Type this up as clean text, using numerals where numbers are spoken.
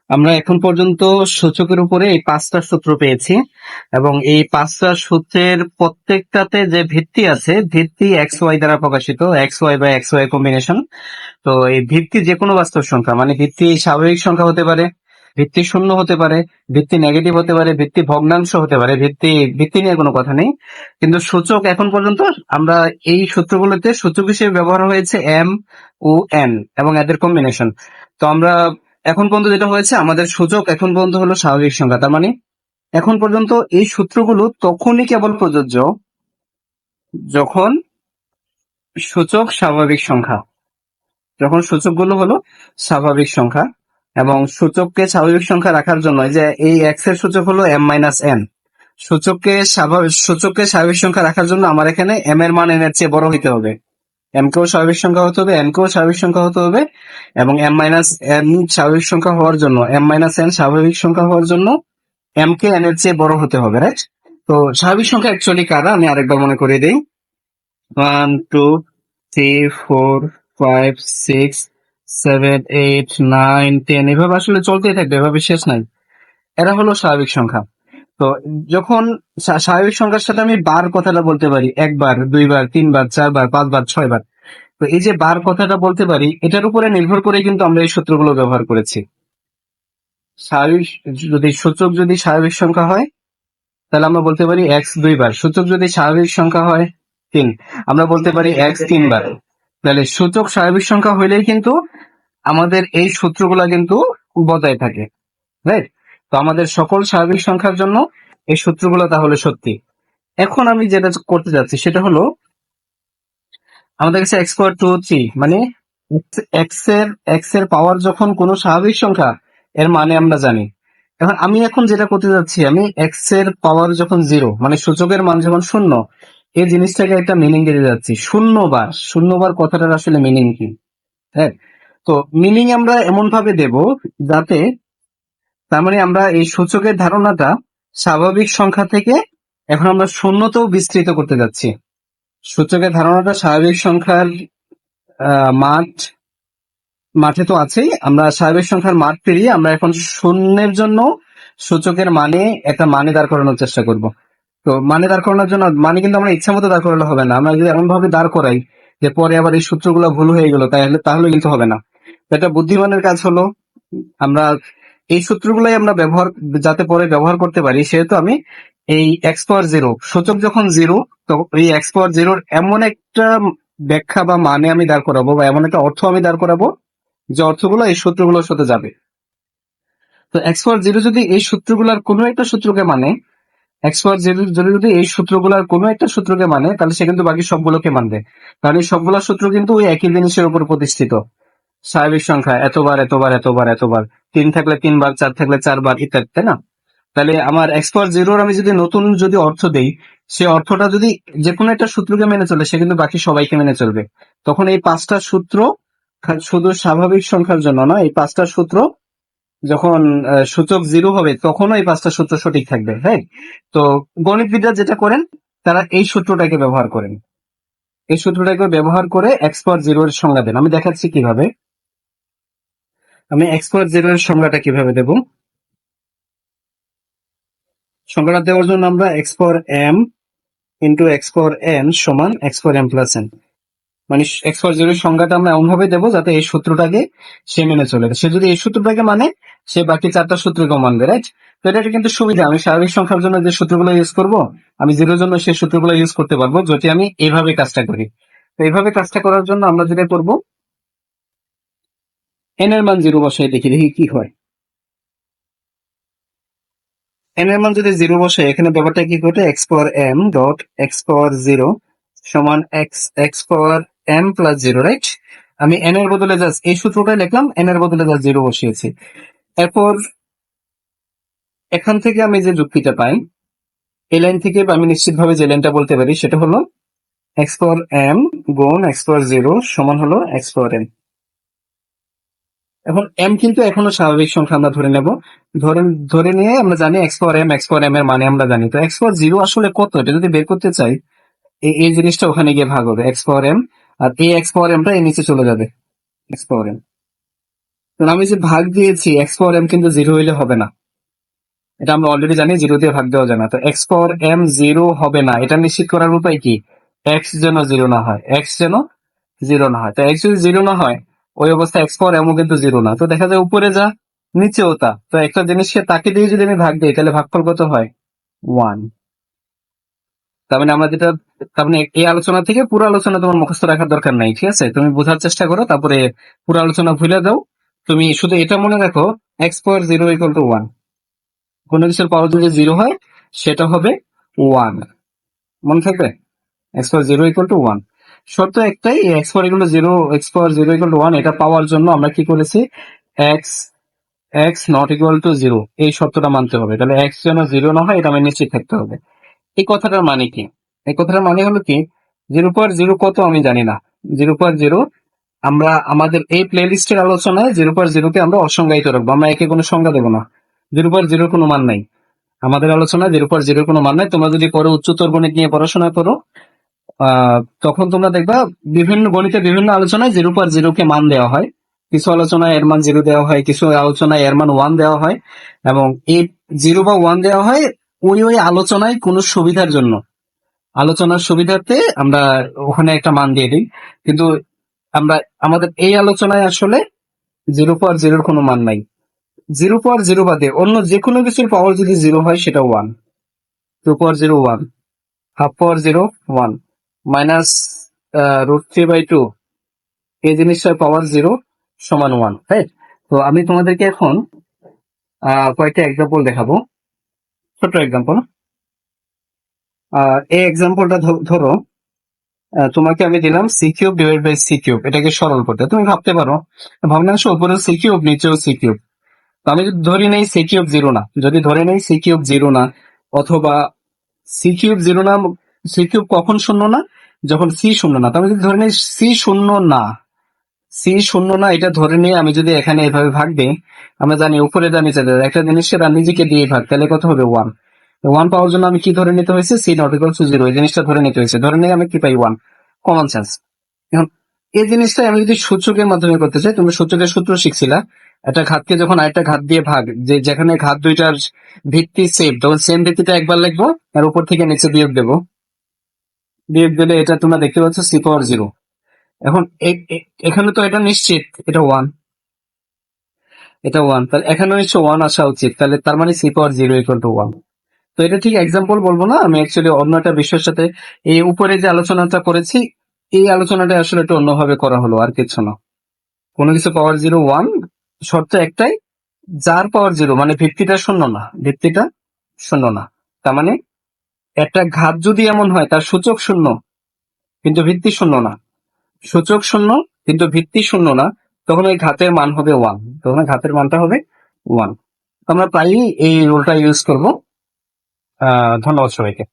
আমরা এখন পর্যন্ত সূচকের উপরে এই 5টা সূত্র পেয়েছি এবং এই 5টা সূত্রের প্রত্যেকটাতে যে ভিত্তি আছে, ভিত্তি এক্স ওয়াই দ্বারা প্রকাশিত, এক্স ওয়াই বা এক্স ওয়াই কম্বিনেশন। তো এই ভিত্তি যে কোনো বাস্তব সংখ্যা, মানে ভিত্তি স্বাভাবিক সংখ্যা হতে পারে, ভিত্তি শূন্য হতে পারে, ভিত্তি নেগেটিভ হতে পারে, ভিত্তি ভগ্নাংশ হতে পারে, ভিত্তি ভিত্তি নিয়ে কোনো কথা নেই। কিন্তু সূচক এখন পর্যন্ত আমরা এই সূত্রগুলোতে সূচক হিসেবে ব্যবহার হয়েছে এম ও এন এবং এদের কম্বিনেশন। তো আমরা এখন পর্যন্ত যেটা হয়েছে, আমাদের সূচক এখন পর্যন্ত হলো স্বাভাবিক সংখ্যা। তার মানে এখন পর্যন্ত এই সূত্রগুলো তখনই কেবল প্রযোজ্য যখন সূচক স্বাভাবিক সংখ্যা, যখন সূচকগুলো হলো স্বাভাবিক সংখ্যা। এবং সূচককে স্বাভাবিক সংখ্যা রাখার জন্য যে এই এক্স এর সূচক হলো এম মাইনাস এন, সূচককে স্বাভাবিক সংখ্যা রাখার জন্য আমার এখানে এম এর মান এন এর চেয়ে বড় হইতে হবে, এম কেও স্বাভাবিক সংখ্যা হতে হবে, এন কেও স্বাভাবিক সংখ্যা হতে হবে। এবং এম মাইনাস এন স্বাভাবিক সংখ্যা হওয়ার জন্য, এম মাইনাস এন স্বাভাবিক সংখ্যা হওয়ার জন্য এম কে এন এর চেয়ে বড় হতে হবে, রাইট? তো স্বাভাবিক সংখ্যা অ্যাকচুয়ালি কারা আমি আরেকবার মনে করিয়ে দিই। 1 2 3 4 5 6 7 8 9 10 এভাবে আসলে চলতেই থাকবে, এভাবে শেষ নাই। এরা হলো স্বাভাবিক সংখ্যা। তো যখন স্বাভাবিক সংখ্যার সাথে আমি বার কথাটা বলতে পারি, একবার, দুইবার, তিনবার, চারবার, পাঁচবার, ছয়বার, তো এই যে বার কথাটা বলতে পারি, এটার উপরে নির্ভর করে কিন্তু আমরা এই সূত্রগুলো ব্যবহার করেছি। স্বাভাবিক, যদি সূচক যদি স্বাভাবিক সংখ্যা হয় তাহলে আমরা বলতে পারি এক্স দুইবার। সূচক যদি স্বাভাবিক সংখ্যা হয় 3, আমরা বলতে পারি এক্স তিনবার। তাহলে সূচক স্বাভাবিক সংখ্যা হইলেই কিন্তু আমাদের এই সূত্রগুলা কিন্তু বজায় থাকে, রাইট? তো আমাদের সকল স্বাভাবিক সংখ্যার জন্য এই সূত্রগুলো তাহলে সত্যি। এখন আমি যেটা করতে যাচ্ছি সেটা হলো, আমাদের কাছে এক্স পাওয়ার 2 3, মানে এক্স এর পাওয়ার যখন কোনো স্বাভাবিক সংখ্যা, এর মানে আমরা জানি। আমি এখন যেটা করতে যাচ্ছি, আমি এক্স এর পাওয়ার যখন 0, মানে সূচকের মান যখন শূন্য, এই জিনিসটাকে একটা মিনিং দিতে যাচ্ছি। শূন্যবার কথাটার আসলে মিনিং কি? হ্যাঁ, তো মিনিং আমরা এমন ভাবে দেব যাতে, তার মানে আমরা এই সূচকের ধারণাটা স্বাভাবিক সংখ্যা থেকে এখন আমরা শূন্যতেও বিস্তৃত করতে যাচ্ছি। সূচকের ধারণাটা স্বাভাবিক সংখ্যার মাঠে তো আছেই, আমরা স্বাভাবিক সংখ্যার মাঠ পেরিয়ে আমরা এখন শূন্যের জন্য সূচকের মানে একটা মানে দাঁড় করানোর চেষ্টা করব। তো মানে দাঁড় করানোর জন্য মানে কিন্তু আমরা ইচ্ছা মতো দাঁড় করালে হবে না। আমরা যদি এমন ভাবে দাঁড় করাই যে পরে আবার এই সূত্রগুলো ভুল হয়ে গেল, তাহলে কিন্তু হবে না। এটা বুদ্ধিমানের কাজ হলো, আমরা এই সূত্রগুলোই আমরা যাতে পরে ব্যবহার করতে পারি, সেহেতু আমি এই এক্স পাওয়ার 0, সূচক যখন 0, তো এই এক্স পাওয়ার 0 এমন একটা ব্যাখ্যা বা মানে আমি দাঁড় করাবো, বা এমন একটা অর্থ আমি দাঁড় করাবো যে অর্থগুলো এই সূত্রগুলোর সাথে যাবে। তো এক্স পাওয়ার 0 যদি এই সূত্রগুলোর কোনো একটা সূত্রকে মানে, এক্স পাওয়ার 0 যদি এই সূত্রগুলোর কোনো একটা সূত্রকে মানে, তাহলে সে কিন্তু বাকি সবগুলোকে মানবে। কারণ এই সবগুলো সূত্র কিন্তু ওই একই জিনিসের উপর প্রতিষ্ঠিত। স্বাভাবিক সংখ্যা এতবার এতবার এতবার এতবার, 3 থাকলে 3 বার, 4 থাকলে 4 বার, ইত্যাদি, তাই না? তাহলে আমার এক্স পাওয়ার 0 আমি যদি নতুন অর্থ দেই, সে অর্থটা যদি যে কোনো একটা সূত্রকে মেনে চলে, সে কিন্তু বাকি সবাইকে মেনে চলবে। তখন এই 5টা সূত্র শুধু স্বাভাবিক সংখ্যার জন্য না, এই 5টা সূত্র যখন সূচক 0 হবে তখনও এই 5টা সূত্র সঠিক থাকবে, রাইট? তো গণিতবিদরা যেটা করেন, তারা এই সূত্রটাকে ব্যবহার করেন। এই সূত্রটাকে ব্যবহার করে এক্স পাওয়ার 0 এর সংজ্ঞা দেন। আমি দেখাচ্ছি কিভাবে। আমি এক্স পাওয়ার 0 এর সংজ্ঞাটা কিভাবে দেব। সংজ্ঞাটা দেওয়ার জন্য আমরা এক্স পাওয়ার এম ইন্টু এক্স পাওয়ার এন সমান এক্স পাওয়ার এম প্লাস এন, মানে এক্স পাওয়ার 0 এর সংজ্ঞাটা আমরা এমন ভাবে দেবো যাতে এই সূত্রটাকে সে মেনে চলে। সে যদি এই সূত্রটাকে মানে, সে বাকি 4টা সূত্রকেও মানবে, রাইট? তো এটা কিন্তু সুবিধা, আমি স্বাভাবিক সংখ্যার জন্য যে সূত্রগুলো ইউজ করব, আমি 0 এর জন্য সেই সূত্রগুলো ইউজ করতে পারবো, যদি আমি এইভাবে কাজটা করি। তো এইভাবে কাজটা করার জন্য আমরা যেটা করব, এন এর মান 0 বসাই দেখি কি হয়। এন এর মান যদি 0 বসাই, এখানে ব্যাপারটা কি ঘটে, এক্স পাওয়ার এম ডট এক্স পাওয়ার 0 সমান এক্স পাওয়ার এম প্লাস 0, রাইট? আমি এন এর বদলে জাস্ট এই সূত্রটা লিখলাম, এন এর বদলে জাস্ট 0 বসিয়েছি। এরপর এখান থেকে আমি যে যুক্তিটা পাই, এই লাইন থেকে আমি নিশ্চিতভাবে যে লাইনটা বলতে পারি সেটা হলো এক্স পাওয়ার এম গুণ এক্স পাওয়ার 0 সমান হলো এক্স পাওয়ার এম। এখন এম কিন্তু এখনো স্বাভাবিক সংখ্যা, আমরা ধরে নেব। ধরে নিয়ে আমরা জানি এক্স পাওয়ার এম এর মানে আমরা জানি। তো এক্স পাওয়ার 0 আসলে কত, এটা যদি বের করতে চাই, এই জিনিসটা ওখানে গিয়ে ভাগ হবে এক্স পাওয়ার এম, আর এই এক্স পাওয়ার এমটা এই নিচে চলে যাবে, এক্স পাওয়ার এম। তো আমি যে ভাগ দিয়েছি এক্স পাওয়ার এম কিন্তু জিরো হইলে হবে না, এটা আমরা অলরেডি জানি, জিরো দিয়ে ভাগ দেওয়া যায় না। তো এক্স পাওয়ার এম জিরো হবে না, এটা নিশ্চিত করার উপায় কি? এক্স যেন জিরো না হয়, এক্স যেন জিরো না হয়। তো এক্স যদি জিরো না হয় ওই অবস্থায় এক্স পাওয়ার এমও কিন্তু জিরো না। তো দেখা যায় উপরে যা নিচেও তা। তো একটা জিনিসকে তাকে দিয়ে যদি আমি ভাগ দিই তাহলে ভাগফল কত হয়? ওয়ান। তার মানে আমরা যেটা, তার মানে এই আলোচনা থেকে পুরো আলোচনা তোমার মুখস্থ রাখার দরকার নাই, ঠিক আছে? তুমি বোঝার চেষ্টা করো, তারপরে পুরো আলোচনা ভুলে দাও। তুমি শুধু এটা মনে রাখো, x power zero equal to one. কোনো কিছুর পাওয়ার যদি জিরো হয় সেটা হবে ওয়ান, মনে থাকবে? X power zero equal to one. শর্ত একটাই, x power equal to zero, x power zero equal to one, এটা পাওয়ার জন্য আমরা কি করেছি? X x not equal to zero, এই শর্তটা মানতে হবে। তাহলে এক্স যেন জিরো না হয় এটা আমি নিশ্চিত থাকতে হবে। এই কথাটার মানে কি? এই কথাটার মানে হলো কি, জিরো পয়েন্ট জিরো কত আমি জানি না। জিরো পয়েন্ট জিরো আমরা আমাদের এই প্লে লিস্টের আলোচনায় জিরো পয়েন্ট জিরোকে আমরা অসংজ্ঞায়িত রাখবো, আমরা একে কোনো সংজ্ঞা দেবো না। জিরো পয়েন্ট জিরোর কোনো মান নাই আমাদের আলোচনায়, জিরো পয়েন্ট জিরোর কোনো মান নাই। তোমরা যদি পরে উচ্চতর গণিত নিয়ে পড়াশোনা করো তখন তোমরা দেখবা বিভিন্ন গণিতের বিভিন্ন আলোচনায় জিরো পয়েন্ট জিরোকে মান দেওয়া হয়। কিছু আলোচনায় এর মান জিরো দেওয়া হয়, কিছু আলোচনায় এর মান ওয়ান দেওয়া হয়, এবং এই জিরো বা ওয়ান দেওয়া হয় ওই আলোচনায় কোনো সুবিধার জন্য, আলোচনার সুবিধার্থে আমরা ওখানে একটা মান দিয়ে দিই। কিন্তু আমরা আমাদের এই আলোচনায় আসলে জিরো পাওয়ার জিরোর কোনো মান নাই। জিরো পাওয়ার জিরো বাদে অন্য যে কোনো কিছুর পাওয়ার যদি জিরো হয় সেটা one. Two power zero one, half power zero one, minus root three by two, এই জিনিসটার পাওয়ার জিরো সমান ওয়ান, রাইট? তো আমি তোমাদেরকে এখন কয়েকটা এক্সাম্পল দেখাবো, ছোট্ট এক্সাম্পল। এই এক্সাম্পলটা ধরো, তোমাকে আমি দিলাম c cube divide by c cube, এটাকে সরল করতে। তুমি ভাবতে পারো ভগ্নাংশ উপরে সি কিউব নিচেও সি কিউব। তো আমি যদি ধরে নেই সি কিউব জিরো না, যদি ধরে নেই সি কিউব জিরো না, অথবা সি কিউব জিরো না, সি কিউব কখন শূন্য না? যখন সি শূন্য না। তো আমি যদি ধরে নেই সি শূন্য না, সি শূন্য না, এটা ধরে নিয়ে আমি যদি এখানে এভাবে ভাগ দিই, আমরা জানি উপরে যা নিচে যা, একটা জিনিসকে তার নিজেকে দিয়ে ভাগ, তাহলে কত হবে? ওয়ান। ওয়ান পাওয়ার জন্য আমি কি ধরে নিতে হয়েছে? C not equal to zero, এই জিনিসটা ধরে নিতে হয়েছে। ধরে নিয়ে আমি কি পাই? ওয়ান। Common sense. এখন এই জিনিসটা আমি যদি সূচকের মাধ্যমে করতে চাই, তুমি সূচকের সূত্র শিখছিলা, একটা ঘাতকে যখন আরেকটা ঘাত দিয়ে ভাগ, যে যেখানে ঘাত দুইটার ভিত্তি সেম, তখন সেম ভিত্তিটা একবার লিখবো আর উপর থেকে নিচে বিয়োগ দেবো। বিয়োগ দিলে এটা তোমরা দেখতে পাচ্ছ সি পাওয়ার জিরো। এখন এখানে তো এটা নিশ্চিত এটা ওয়ান, এটা ওয়ান, তাহলে এখানে নিশ্চয় ওয়ান আসা উচিত, তাহলে তার মানে c power zero equal to one. তো এটা ঠিক এক্সাম্পল বলবো না, আমি অ্যাকচুয়ালি অন্য একটা বিষয়ের সাথে এই উপরে যে আলোচনাটা করেছি, এই আলোচনাটা আসলে একটু অন্যভাবে করা হলো, আর কিছু না। কোনো কিছু পাওয়ার জিরো ওয়ান, শর্ত একটাই, যার পাওয়ার জিরো মানে ভিত্তিটা শূন্য না, ভিত্তিটা শূন্য না। তার মানে একটা ঘাত যদি এমন হয় তার সূচক শূন্য কিন্তু ভিত্তি শূন্য না, সূচক শূন্য কিন্তু ভিত্তি শূন্য না, তখন ওই ঘাতের মান হবে ওয়ান, তখন ঘাতের মানটা হবে ওয়ান। আমরা প্রায়ই এই রুলটা ইউজ করবো। ধন্যবাদ সবাইকে।